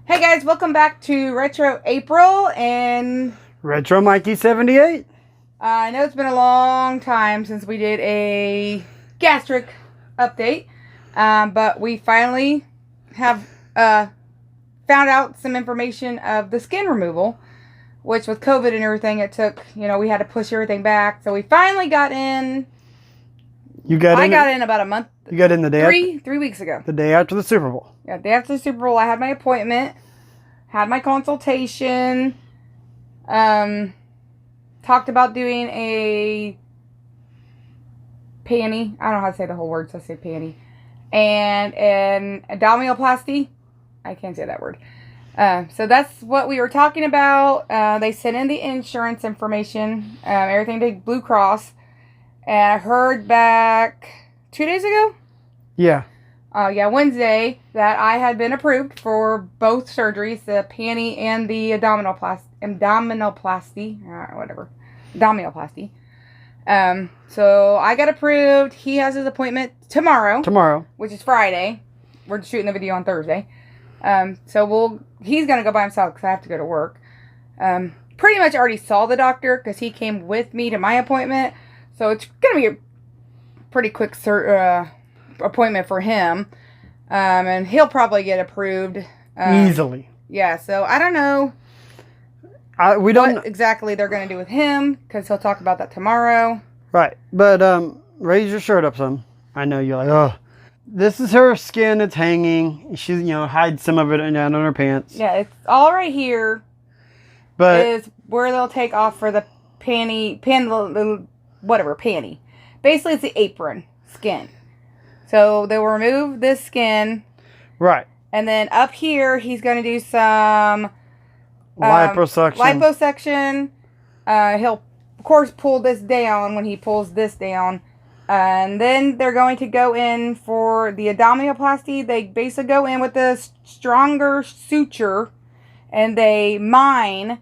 Hey guys, welcome back to Retro April and Retro Mikey 78. I know it's been a long time since we did a gastric update, but we finally have found out some information of the skin removal, which with COVID and everything, it took, we had to push everything back. So we finally got in. I got in about a month. You got in the day 3 weeks ago. The day after the Super Bowl. Yeah, day after the Super Bowl, I had my appointment, had my consultation, talked about doing a panty. I don't know how to say the whole word, so I say panty. And an abdominoplasty. I can't say that word. So that's what we were talking about. They sent in the insurance information, everything to Blue Cross. And I heard back 2 days ago? Yeah. Wednesday, that I had been approved for both surgeries, the panty and the abdominoplasty. So I got approved. He has his appointment tomorrow, which is Friday. We're shooting the video on Thursday. He's going to go by himself because I have to go to work. Pretty much already saw the doctor because he came with me to my appointment. So it's going to be a pretty quick appointment for him. And he'll probably get approved. Easily. Yeah, so I don't know we don't what exactly they're going to do with him because he'll talk about that tomorrow. Right. But raise your shirt up some. I know you're like, oh. This is her skin. It's hanging. She's, hides some of it down on her pants. Yeah, it's all right here. But is where they'll take off for the panty. Basically, it's the apron skin. So they'll remove this skin. Right. And then up here, he's going to do some liposuction. He'll, of course, pull this down when he pulls this down. And then they're going to go in for the abdominoplasty. They basically go in with a stronger suture. And they mine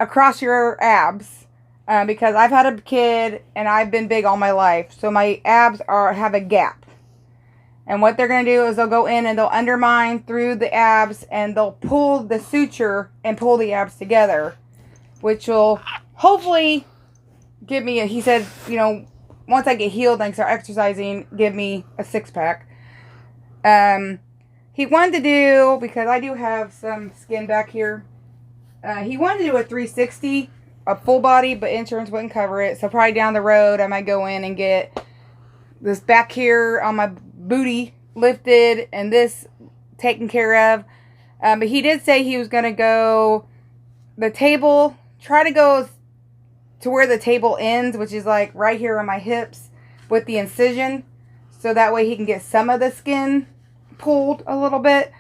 across your abs. Because I've had a kid and I've been big all my life. So my abs have a gap. And what they're going to do is they'll go in and they'll undermine through the abs. And they'll pull the suture and pull the abs together. Which will hopefully give me he said, once I get healed and I start exercising, give me a 6-pack. He wanted to do, because I do have some skin back here. He wanted to do a 360. A full body, but insurance wouldn't cover it. So probably down the road, I might go in and get this back here on my booty lifted and this taken care of. But he did say he was going to go try to go to where the table ends, which is like right here on my hips with the incision. So that way he can get some of the skin pulled a little bit.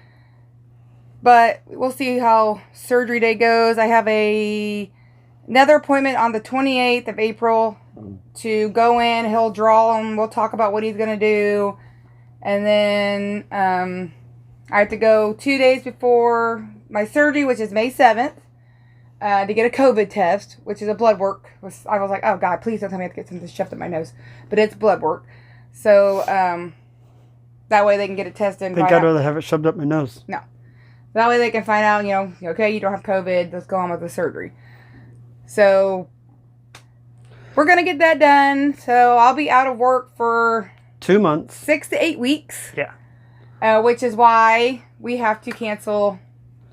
But we'll see how surgery day goes. I have another appointment on the 28th of April to go in. He'll draw him. We'll talk about what he's going to do. And then I have to go 2 days before my surgery, which is May 7th, to get a COVID test, which is a blood work. I was like, oh, God, please don't tell me I have to get something shoved up my nose. But it's blood work. So that way they can get it tested. I think I'd rather have it shoved up my nose. No. That way they can find out, okay, you don't have COVID. Let's go on with the surgery. So, we're going to get that done. So, I'll be out of work for 2 months. 6 to 8 weeks. Yeah. Which is why we have to cancel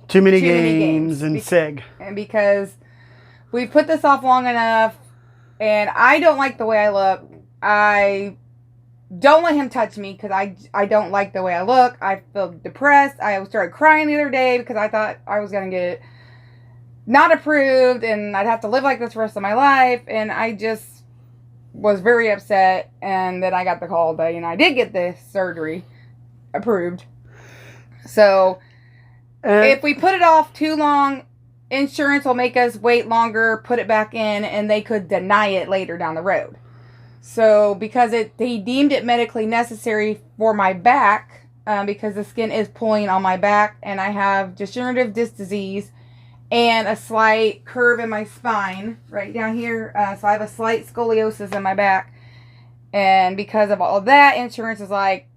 too many games and SIG. And because we've put this off long enough, and I don't like the way I look. I don't let him touch me because I don't like the way I look. I feel depressed. I started crying the other day because I thought I was going to get not approved and I'd have to live like this the rest of my life. And I just was very upset. And then I got the call that, I did get this surgery approved. So if we put it off too long, insurance will make us wait longer, put it back in, and they could deny it later down the road. So because he deemed it medically necessary for my back, because the skin is pulling on my back and I have degenerative disc disease and a slight curve in my spine right down here. So I have a slight scoliosis in my back. And because of all of that, insurance is like,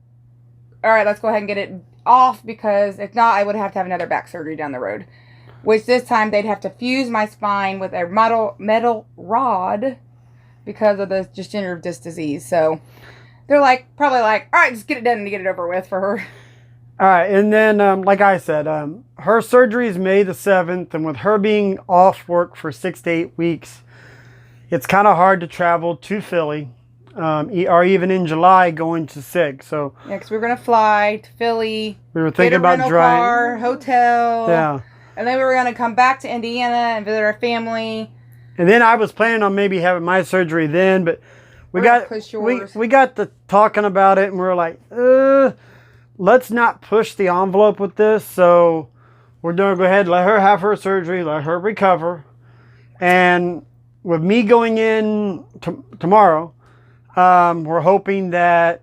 all right, let's go ahead and get it off because if not, I would have to have another back surgery down the road. Which this time they'd have to fuse my spine with a metal rod because of the degenerative disc disease. So they're probably like, all right, just get it done and get it over with for her. All right, and then like I said, her surgery is May the 7th, and with her being off work for 6 to 8 weeks, it's kind of hard to travel to Philly, or even in July going to SIG. So yeah, because we were gonna fly to Philly. We were thinking about driving, car, hotel. Yeah. And then we were going to come back to Indiana and visit our family. And then I was planning on maybe having my surgery then, but we got to talking about it, and we were like, let's not push the envelope with this. So we're going to go ahead and let her have her surgery, let her recover. And with me going in tomorrow, we're hoping that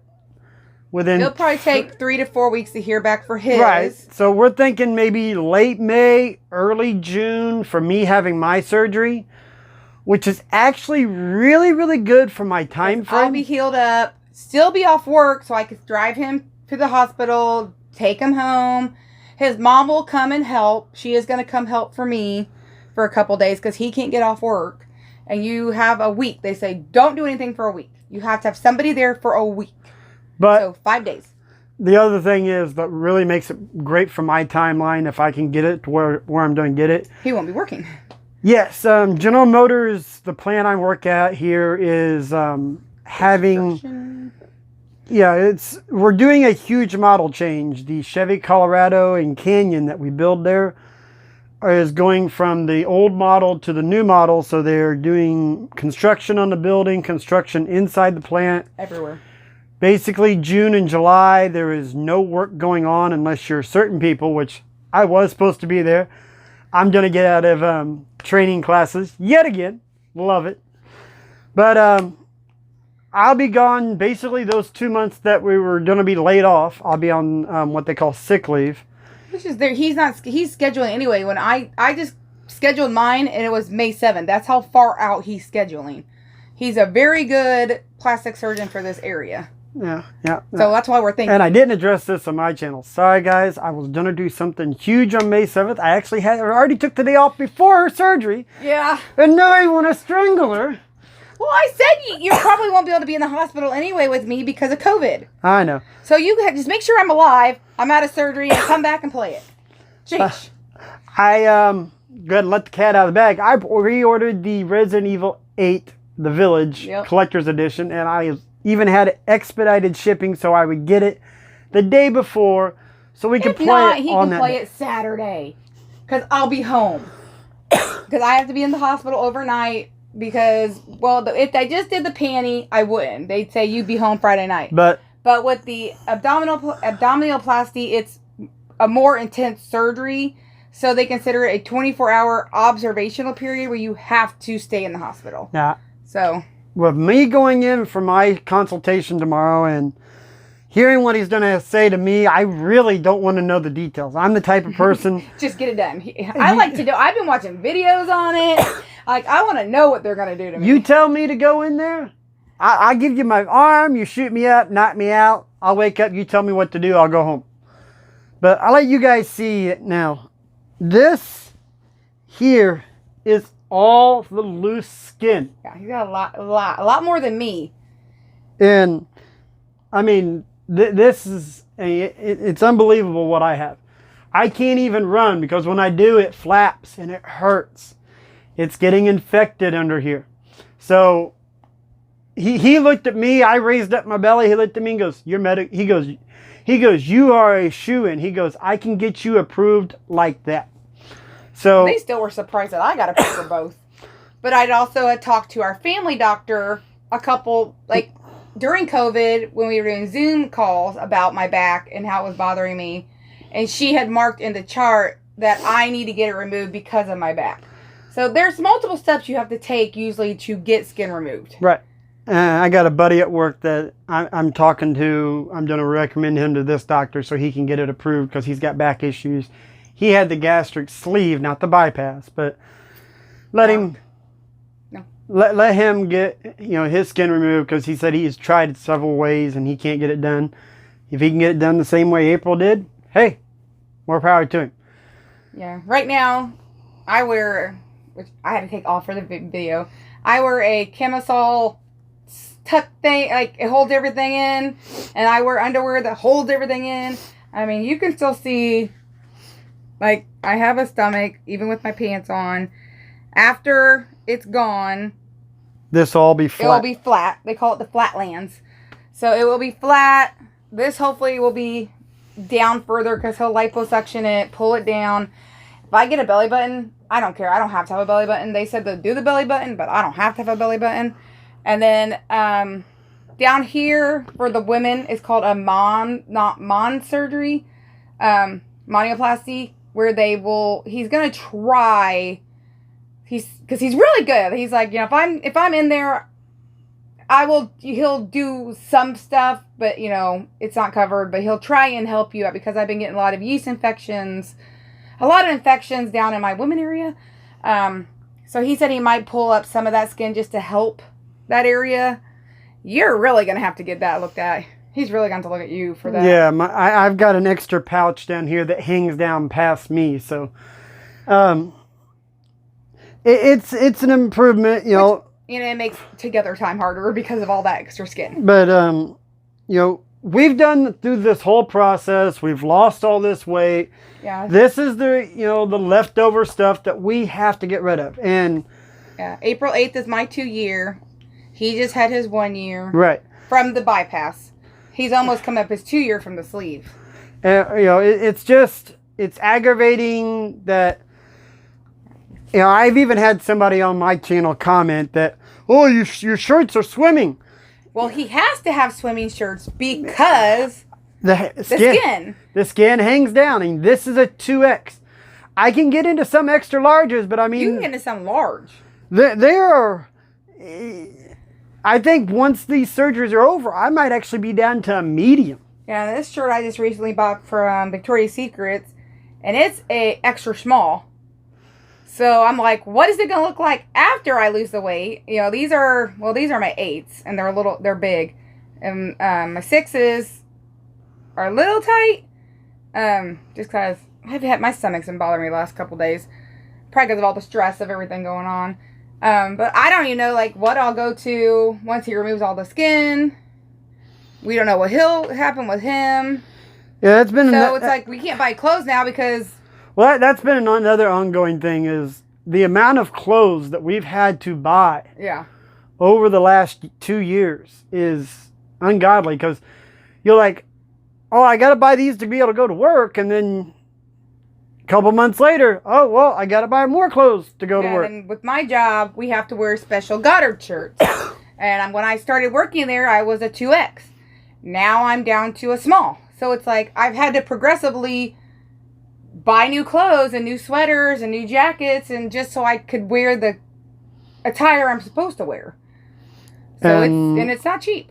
it'll probably take 3 to 4 weeks to hear back for his. Right. So we're thinking maybe late May, early June for me having my surgery, which is actually really, really good for my time frame. I'll be healed up, still be off work, so I could drive him to the hospital, take him home. His mom will come and help. She is going to come help for me for a couple days because he can't get off work. And you have a week. They say don't do anything for a week. You have to have somebody there for a week. But so 5 days. The other thing is that really makes it great for my timeline if I can get it to where I'm doing get it. He won't be working. Yes. General Motors, the plant I work at here is having... Yeah, we're doing a huge model change. The Chevy Colorado and Canyon that we build there is going from the old model to the new model. So they're doing construction on the building, construction inside the plant. Everywhere. Basically, June and July, there is no work going on unless you're certain people, which I was supposed to be there. I'm going to get out of training classes yet again. Love it. But I'll be gone basically those 2 months that we were going to be laid off. I'll be on what they call sick leave. Which is there. He's scheduling anyway. When I just scheduled mine and it was May 7th. That's how far out he's scheduling. He's a very good plastic surgeon for this area. Yeah. So that's why we're thinking. And I didn't address this on my channel. Sorry, guys. I was going to do something huge on May 7th. I actually already took the day off before her surgery. Yeah. And now I want to strangle her. Well, I said you probably won't be able to be in the hospital anyway with me because of COVID. I know. So you just make sure I'm alive, I'm out of surgery, and come back and play it. Jeez. Go ahead and let the cat out of the bag. I reordered the Resident Evil 8, The Village Collector's Edition, and I even had expedited shipping so I would get it the day before so we could play it on that day. He can play it Saturday because I'll be home. Because I have to be in the hospital overnight because, well, if I just did the panty, I wouldn't. They'd say you'd be home Friday night. But with the abdominoplasty, it's a more intense surgery. So they consider it a 24-hour observational period where you have to stay in the hospital. Yeah. So with me going in for my consultation tomorrow and hearing what he's going to say to me, I really don't want to know the details. I'm the type of person... Just get it done. I like to know. I've been watching videos on it. I want to know what they're going to do to me. You tell me to go in there, I give you my arm, you shoot me up, knock me out. I'll wake up, you tell me what to do, I'll go home. But I'll let you guys see it now. This here is all the loose skin. Yeah, he's got a lot more than me. And I mean, this is it's unbelievable what I have. I can't even run because when I do, it flaps and it hurts. It's getting infected under here. So he looked at me. I raised up my belly. He looked at me and goes, "You're medic." He goes, "You are a shoo-in." He goes, "I can get you approved like that." So they still were surprised that I got approved for both. But I'd also had talked to our family doctor a couple, like during COVID when we were doing Zoom calls about my back and how it was bothering me. And she had marked in the chart that I need to get it removed because of my back. So there's multiple steps you have to take usually to get skin removed. Right. I got a buddy at work that I'm talking to. I'm going to recommend him to this doctor so he can get it approved because he's got back issues. He had the gastric sleeve, not the bypass, but let him get his skin removed because he said he's tried it several ways and he can't get it done. If he can get it done the same way April did, hey, more power to him. Yeah. Right now, I wear, which I had to take off for the video. I wear a camisole tuck thing, like it holds everything in, and I wear underwear that holds everything in. I mean, you can still see, like, I have a stomach even with my pants on. After it's gone, this will all be flat. It will be flat. They call it the flatlands. So it will be flat. This hopefully will be down further because he'll liposuction it, pull it down. If I get a belly button, I don't care. I don't have to have a belly button. They said to do the belly button, but I don't have to have a belly button. And then down here for the women is called a mon surgery, monioplasty, where he's going to try, because he's really good. He's like, you know, if I'm in there, he'll do some stuff, but you know, it's not covered, but he'll try and help you out because I've been getting a lot of yeast infections, down in my women area. So he said he might pull up some of that skin just to help that area. You're really going to have to get that looked at. He's really going to look at you for that. Yeah, I've got an extra pouch down here that hangs down past me, so it's an improvement, you know. You know, it makes together time harder because of all that extra skin. But you know, we've done through this whole process. We've lost all this weight. Yeah. This is the leftover stuff that we have to get rid of. And yeah, April 8th is my 2-year. He just had his 1 year. Right. From the bypass. He's almost come up his 2-year from the sleeve. You know, it's aggravating that, you know, I've even had somebody on my channel comment that, oh, your shirts are swimming. Well, he has to have swimming shirts because the skin hangs down, and this is a 2X. I can get into some extra larges, but I mean, you can get into some large. There are. I think once these surgeries are over, I might actually be down to a medium. Yeah, this shirt I just recently bought from Victoria's Secrets, and it's a extra small. So I'm like, what is it going to look like after I lose the weight? You know, these are my 8s, and they're big. And my 6s are a little tight, just because my stomach's been bothering me the last couple days. Probably because of all the stress of everything going on. But I don't even know, like, what I'll go to once he removes all the skin. We don't know what will happen with him. Yeah, it's been... So it's like, we can't buy clothes now because... Well, that's been another ongoing thing, is the amount of clothes that we've had to buy over the last 2 years is ungodly, because you're like, oh, I got to buy these to be able to go to work, and then a couple months later, oh, well, I got to buy more clothes to go to work. And with my job, we have to wear special Goddard shirts. And when I started working there, I was a 2X. Now I'm down to a small. So it's like I've had to progressively buy new clothes and new sweaters and new jackets, and just so I could wear the attire I'm supposed to wear. So it's not cheap.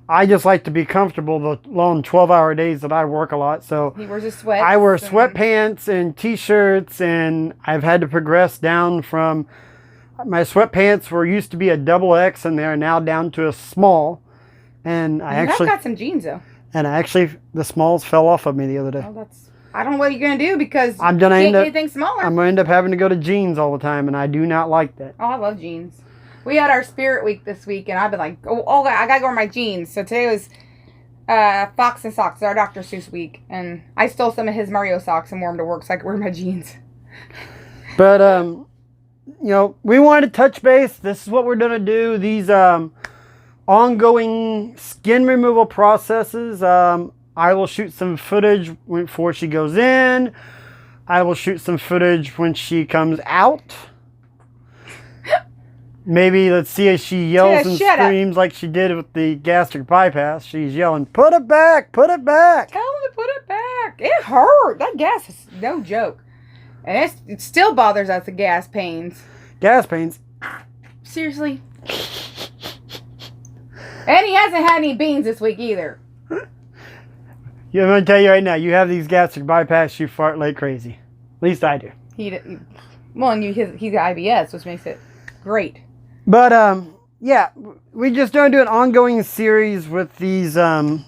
I just like to be comfortable the long 12-hour days that I work a lot. So he wears his sweats. I wear sweatpants and t-shirts, and I've had to progress down from my sweatpants used to be a XX, and they're now down to a small. And I've got some jeans though. And the smalls fell off of me the other day. Oh, I don't know what you're going to do because I'm gonna you can't get anything smaller. I'm going to end up having to go to jeans all the time, and I do not like that. Oh, I love jeans. We had our spirit week this week, and I've been like, oh I got to go wear my jeans. So today was Fox and Socks, our Dr. Seuss week. And I stole some of his Mario socks and wore them to work so I could wear my jeans. But, you know, we wanted to touch base. This is what we're going to do. These ongoing skin removal processes. I will shoot some footage before she goes in. I will shoot some footage when she comes out. Maybe let's see as she yells and screams like she did with the gastric bypass. She's yelling, "Put it back! Put it back!" Tell him to put it back. It hurt. That gas is no joke. And it still bothers us, the gas pains. Gas pains? Seriously? And he hasn't had any beans this week either. I'm going to tell you right now, you have these gastric bypass, you fart like crazy. At least I do. He's got IBS, which makes it great. But, yeah, we just don't do an ongoing series with these skin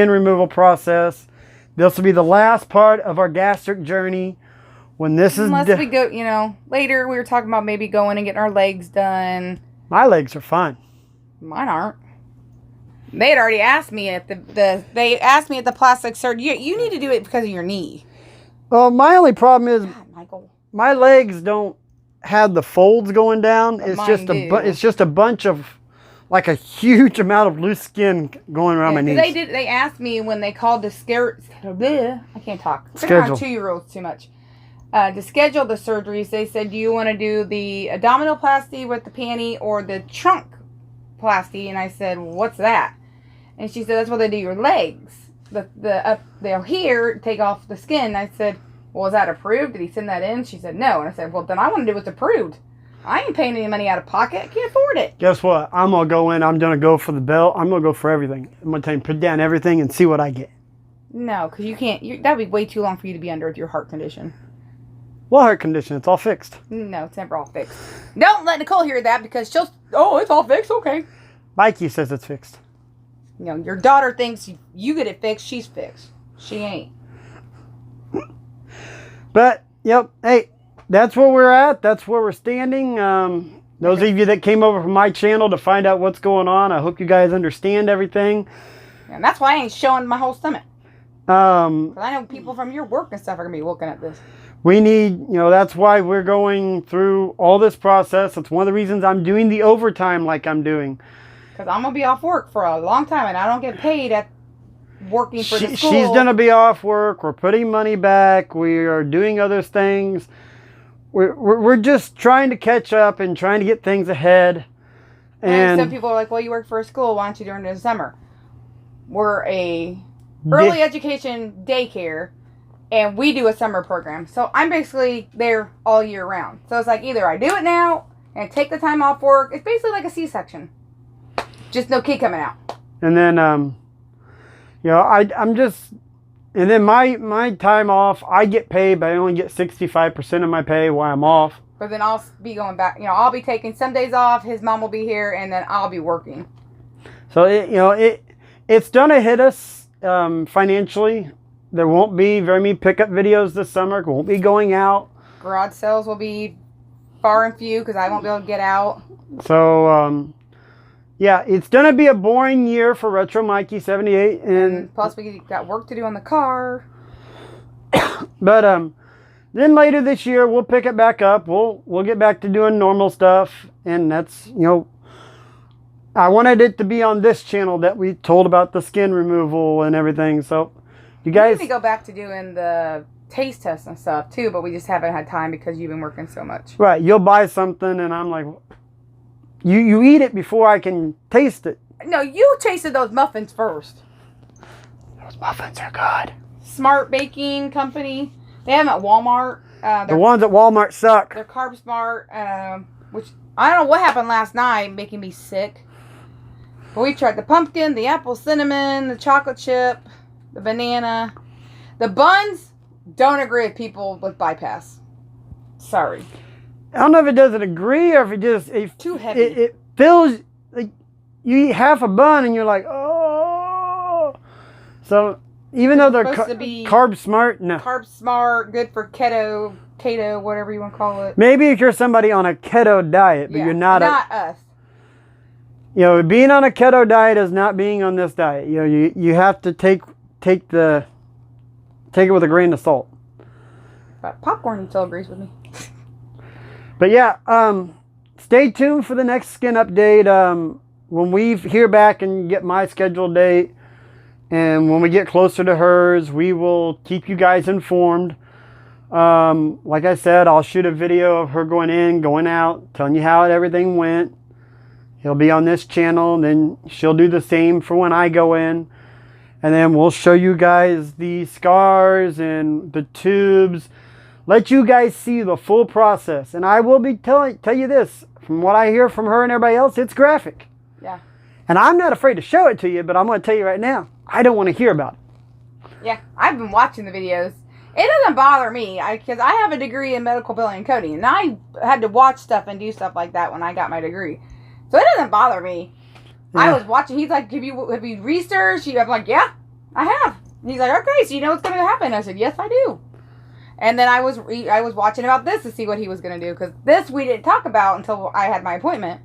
removal process. This will be the last part of our gastric journey. When this is unless we go, later we were talking about maybe going and getting our legs done. My legs are fine. Mine aren't. They had already asked me at they asked me at the plastic surgery, you need to do it because of your knee. Well, my only problem is God, Michael. My legs don't have the folds going down. But It's just a bunch of, like, a huge amount of loose skin going around my knees. They asked me when they called to I can't talk. Schedule. 2-year-olds too much. To schedule the surgeries, they said, do you want to do the abdominoplasty with the panty or the trunk plasty? And I said, what's that? And she said, that's where they do your legs. They'll here take off the skin. And I said, well, is that approved? Did he send that in? She said, no. And I said, well, then I want to do what's approved. I ain't paying any money out of pocket. I can't afford it. Guess what? I'm going to go in. I'm going to go for the belt. I'm going to go for everything. I'm going to tell you, put down everything and see what I get. No, because you can't. That would be way too long for you to be under with your heart condition. What heart condition? It's all fixed. No, it's never all fixed. Don't let Nicole hear that because it's all fixed. Okay. Mikey says it's fixed. Your daughter thinks you get it fixed. She's fixed. She ain't. But, yep. Hey, that's where we're at. That's where we're standing. Those of you that came over from my channel to find out what's going on, I hope you guys understand everything. And that's why I ain't showing my whole stomach. Because I know people from your work and stuff are going to be looking at this. We need, that's why we're going through all this process. That's one of the reasons I'm doing the overtime like I'm doing. Because I'm going to be off work for a long time and I don't get paid at working for the school. She's going to be off work. We're putting money back. We are doing other things. We're just trying to catch up and trying to get things ahead. And some people are like, well, you work for a school. Why don't you do it during the summer? We're a early education daycare. And we do a summer program. So I'm basically there all year round. So it's like either I do it now and take the time off work. It's basically like a C-section. Just no kid coming out. And then, I'm just, and then my time off, I get paid, but I only get 65% of my pay while I'm off. But then I'll be going back, I'll be taking some days off. His mom will be here and then I'll be working. So, it's going to hit us financially. There won't be very many pickup videos this summer. It won't be going out. Garage sales will be far and few because I won't be able to get out. So, yeah, it's going to be a boring year for Retro Mikey 78. And plus, we got work to do on the car. But then later this year, we'll pick it back up. We'll get back to doing normal stuff. And that's, I wanted it to be on this channel that we told about the skin removal and everything. So, you guys... We need to go back to doing the taste tests and stuff, too. But we just haven't had time because you've been working so much. Right. You'll buy something and I'm like... You eat it before I can taste it. No, you tasted those muffins first. Those muffins are good. Smart Baking Company. They have them at Walmart. The ones at Walmart suck. They're Carb Smart, which I don't know what happened last night, making me sick. But we tried the pumpkin, the apple cinnamon, the chocolate chip, the banana. The buns, don't agree with people with bypass. Sorry. I don't know if it doesn't agree or if it just... Too heavy. It feels like you eat half a bun and you're like, oh. So even though they're carb smart, no. Carb smart, good for keto, whatever you want to call it. Maybe if you're somebody on a keto diet, but you're not us. Being on a keto diet is not being on this diet. You have to take it with a grain of salt. But popcorn still agrees with me. But yeah, stay tuned for the next skin update. When we hear back and get my scheduled date, and when we get closer to hers, we will keep you guys informed. Like I said, I'll shoot a video of her going in, going out, telling you how everything went. It'll be on this channel, and then she'll do the same for when I go in. And then we'll show you guys the scars and the tubes. Let you guys see the full process. And I will be tell you this, from what I hear from her and everybody else, it's graphic. Yeah. And I'm not afraid to show it to you, but I'm going to tell you right now, I don't want to hear about it. Yeah, I've been watching the videos. It doesn't bother me, because I have a degree in medical billing and coding, and I had to watch stuff and do stuff like that when I got my degree. So it doesn't bother me. Yeah. I was watching, he's like, have you researched? I'm like, yeah, I have. He's like, okay, so you know what's going to happen? I said, yes, I do. And then I was watching about this to see what he was going to do, because this we didn't talk about until I had my appointment.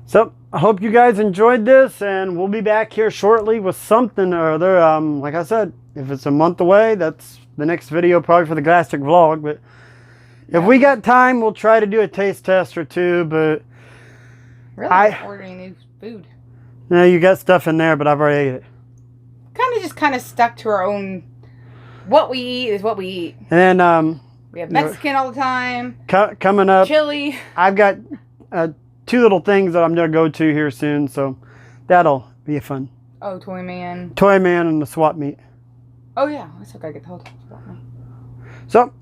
So I hope you guys enjoyed this, and we'll be back here shortly with something or other. Like I said, if it's a month away, that's the next video probably for the Gastric vlog. But if we got time, we'll try to do a taste test or two. But really, ordering new food. No, you got stuff in there, but I've already ate it. Kind of stuck to our own. What we eat is what we eat. And then we have Mexican all the time. Coming up, chili. I've got 2 little things that I'm gonna go to here soon, so that'll be fun. Oh, Toy Man. Toy Man and the swap meet. Oh yeah, I still gotta get the whole swap meet. So,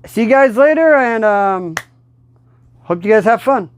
see you guys later, and hope you guys have fun.